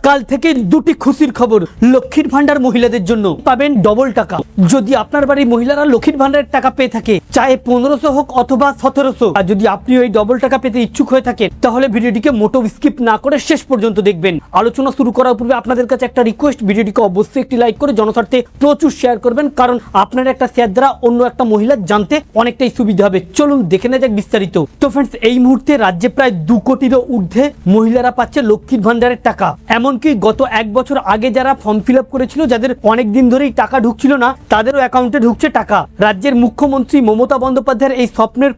কাল থেকে দুটি খুশির খবর লক্ষ্মীর ভান্ডার মহিলাদের জন্য পাবেন ডবল টাকা। যদি আপনার বাড়ির মহিলারা লক্ষ্মীর ভান্ডারের টাকা পেয়ে থাকে, চাहे 1500 হোক অথবা 1700, আর যদি আপনি ওই ডবল টাকা পেতে ইচ্ছুক হয়ে থাকেন তাহলে ভিডিওটিকে মোটো স্কিপ না করে শেষ পর্যন্ত দেখবেন। আলোচনা শুরু করার পূর্বে আপনাদের কাছে একটা রিকোয়েস্ট, ভিডিওটিকে অবশ্যই একটি লাইক করে জনস্বার্থে প্রচুর শেয়ার করবেন, কারণ আপনার একটা শেয়ার দ্বারা অন্য একটা মহিলা জানতে অনেকটাই সুবিধা হবে। চলুন দেখে নেওয়া যাক বিস্তারিত। তো ফ্রেন্ডস, এই মুহূর্তে রাজ্যে প্রায় 2 কোটিরও ঊর্ধ্বে মহিলারা পাচ্ছে লক্ষ্মীর ভান্ডারের টাকা। এমনকি গত 1 বছর আগে যারা ফর্ম ফিল আপ করেছিল, যাদের অনেক দিন ধরেই টাকা ঢুকছিল না, তাদেরও অ্যাকাউন্টে ঢুকছে টাকা। রাজ্যের মুখ্যমন্ত্রী মমতা বন্দ্যোপাধ্যায়ের এই স্বপ্নের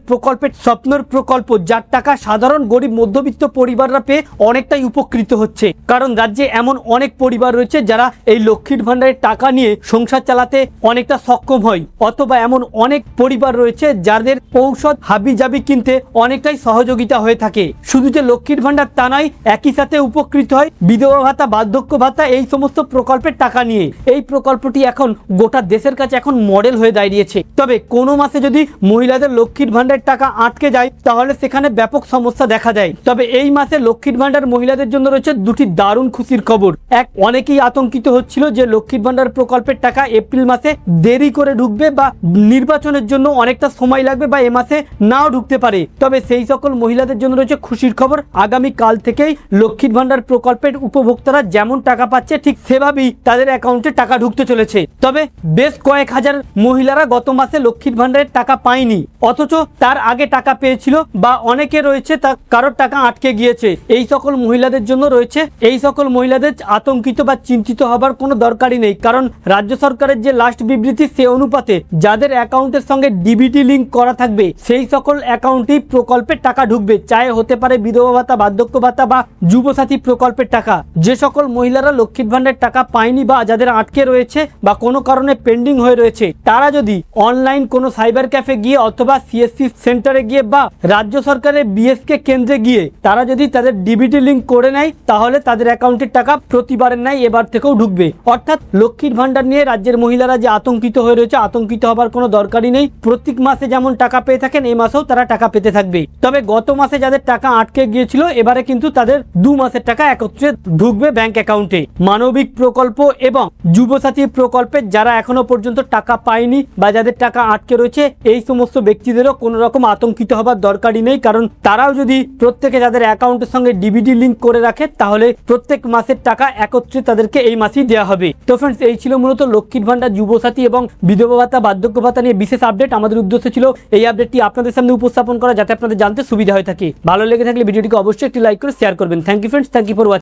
প্রকল্প, যার টাকা সাধারণ গরিব মধ্যবিত্ত পরিবাররা পেয়ে অনেকটাই উপকৃত হচ্ছে। কারণ রাজ্যে এমন অনেক পরিবার রয়েছে যারা এই লক্ষ্মীর ভান্ডারের টাকা নিয়ে সংসার চালাতে অনেকটা সক্ষম হয়, অথবা এমন অনেক পরিবার রয়েছে যাদের ঔষধ হাবিজাবি কিনতে অনেকটাই সহযোগিতা হয়ে থাকে। শুধু যে লক্ষ্মীর ভান্ডার তা নয়, একই সাথে উপকৃত হয় বিধবা ভাতা, বার্ধক্য ভাতা, এই সমস্ত প্রকল্পের টাকা নিয়ে। এই প্রকল্পটি এখন গোটা দেশের কাছে এখন মডেল হয়ে দাঁড়িয়েছে। তবে কোনো মাসে যদি মহিলাদের লক্ষ্মীর ভান্ডারের টাকা আটকে যায় তাহলে সেখানে ব্যাপক সমস্যা দেখা দেয়। তবে এই মাসে লক্ষ্মীর ভান্ডার মহিলাদের জন্য রয়েছে দুটি দারুণ খুশির খবর। এক, অনেকেই আতঙ্কিত হচ্ছিল যে লক্ষ্মীর ভান্ডার প্রকল্পের টাকা এপ্রিল মাসে দেরি করে ঢুকবে বা নির্বাচনের জন্য অনেকটা সময় লাগবে বা এ মাসে নাও ঢুকতে পারে। তবে সেই সকল মহিলাদের জন্য রয়েছে খুশির খবর। আগামী কাল থেকেই লক্ষ্মীর ভান্ডার প্রকল্পের উপভোক্তারা যেমন টাকা পাচ্ছে ঠিক সেভাবেই তাদের অ্যাকাউন্টে টাকা ঢুকতে চলেছে। তবে বেশ কয়েক হাজার মহিলারা গত মাসে লক্ষ্মীর ভান্ডারের টাকা পায়নি, অথচ তার আগে টাকা পেয়েছিল, বা অনেকে রয়েছে তা কারোর টাকা আটকে গিয়েছে। এই সকল মহিলাদের জন্য রয়েছে, এই সকল মহিলাদের আতঙ্কিত বা চিন্তিত হবার কোনো দরকারই নেই, কারণ রাজ্য সরকারের যে লাস্ট বিবৃতি সে অনুপাতে যাদের অ্যাকাউন্টের সঙ্গে ডিবিটি লিঙ্ক করা থাকবে সেই সকল অ্যাকাউন্টেই প্রকল্পের টাকা ঢুকবে, চাहे হতে পারে বিধবা ভাতা, বার্ধক্য ভাতা বা যুবসাথী প্রকল্পের টাকা। যে সকল মহিলারা লক্ষ্মীর ভান্ডারের টাকা পায়নি বা যাদের আটকে রয়েছে বা কোনো কারণে পেন্ডিং হয়ে রয়েছে, তারা যদি অনলাইন কোনো সাইবার ক্যাফে গিয়ে অথবা সিএসসি সেন্টারে গিয়ে বা রাজ্য সরকারের বিএসকে কেন্দ্রে গিয়ে তারা যদি তাদের ডিবিটি লিঙ্ক করে নেয় তাহলে তাদের অ্যাকাউন্টের টাকা প্রতিবারের ন্যায় এবার থেকেও ঢুকবে। অর্থাৎ লক্ষ্মীর ভান্ডার নিয়ে রাজ্যের মহিলারা যে আতঙ্কিত হয়ে রয়েছে, আতঙ্কিত হবার কোনো দরকারই নেই। প্রত্যেক মাসে যেমন টাকা পেয়ে থাকেন এই মাসেও তারা টাকা পেতে থাকবে। তবে গত মাসে যাদের টাকা আটকে গিয়েছিল, এবারে কিন্তু তাদের 2 মাসের টাকা একত্রে ঢুকবে ব্যাংক অ্যাকাউন্টে। মানবিক প্রকল্প এবং যুবসাথী প্রকল্পে যারা এখনো পর্যন্ত টাকা পায়নি বা যাদের টাকা আটকে রয়েছে, এই সমস্ত ব্যক্তিদেরও কোনো রকম আতঙ্কিত হবার দরকারই নেই, কারণ তারাও যদি প্রত্যেকে যাদের অ্যাকাউন্টের সঙ্গে ডিবিটি লিঙ্ক করে রাখে তাহলে প্রত্যেক মাসের টাকা একত্রে তাদেরকে এই মাসেই দেওয়া হবে। তো ফ্রেন্ডস, এই ছিল মূলত লক্ষ্মীর ভান্ডার, যুবসাথী এবং বিধবা ভাতা, বার্ধক্য ভাতা নিয়ে বিশেষ আপডেট। আমাদের উদ্দেশ্য ছিল এই আপডেটটি আপনাদের সামনে উপস্থাপন করা, যাতে আপনাদের জানতে সুবিধা হয়ে থাকে। ভালো লেগে থাকলে ভিডিওটিকে অবশ্যই একটি লাইক করে শেয়ার করবেন। Thank you friends, thank you for watching.